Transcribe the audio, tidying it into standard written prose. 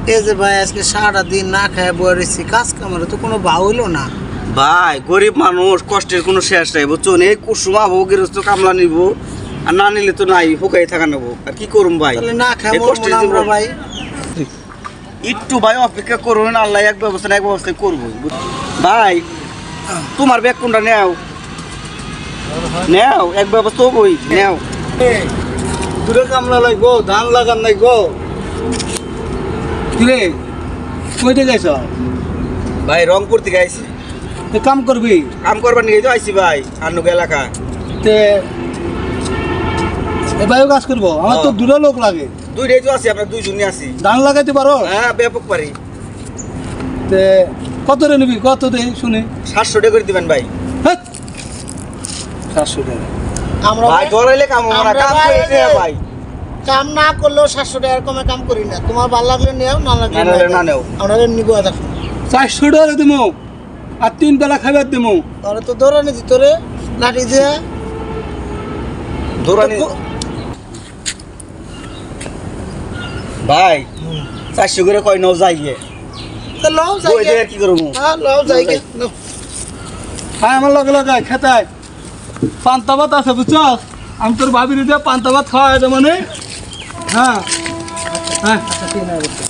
এই যে ভাই আজকে সারাটা দিন না খায় বয়ে রয়েছি, কাজ কামারে তো কোনো ভাও হইলো না। ভাই গরিব মানুষ, কষ্টের কোনো শেষ নাই বুঝছেন। এই কুসুম আবো গৃহস্থ কামলা নিব, আর না নিলে তো নাই, হুকাই থাকা নেবো। আর কি করুম ভাই, তাহলে না খায় এই কষ্টের মরবো না আমরা জীবন। ভাই। একটু ভাই অপেক্ষা করুন, আল্লাহ এক ব্যবস্থা না এক ব্যবস্থায় করবো ভাই। তোমার ব্যাগ কোনটা নেও নেও, এক ব্যবস্থা হবই, নেও। দূরে কামলা লাগবো, ধান লাগান লাগবো। কিরে কইতে গেছ? ভাই রংপুর থেকে আইছি, কাম করবি? কাম করবার নিয়ে তো আইছি ভাই, আন্নুক এলাকা। তে এবারও কাজ করবো? আমার তো দূরে লোক লাগে। দুইটাই তো আছি, আমরা দুইজনই আছি। ধান লাগাইতে পারো? হ্যাঁ ব্যাপক পারি। তে কত রে নিবি, কত দে শুনি। 700 টাকা করে দিবেন ভাই। 700 টাকা? আমরা ভাই ধরাইলে কাম হবে না, আমরা কাম ভাই করে দে এই- ভাই। কাম না করলেও 700 টাকার কমে কাম করি না। তোমার ভালো লাগলে নেও, না লাগলে না নাহলে না নেও। আমরা নিব। দেখো 400 টাকা দেবো, আর 3 বেলা খাবার দেবো। তোরে তো দৌড়ানি দিত রে লাঠি দিয়ে। ধরানি ভাই 400 করে কয় নাও যাইয়ে। তো লও যাই বই দিয়ে কি করবো? হ্যাঁ লও যাই গে। লও। হ্যাঁ আমার লগে লগে খেতায় পান্তা ভাত আছে বুঝছ? আমি তোর ভাবি দিয়ে পান্তা ভাত খাওয়া মানে। হ্যাঁ হ্যাঁ আচ্ছা, ঠিক আছে।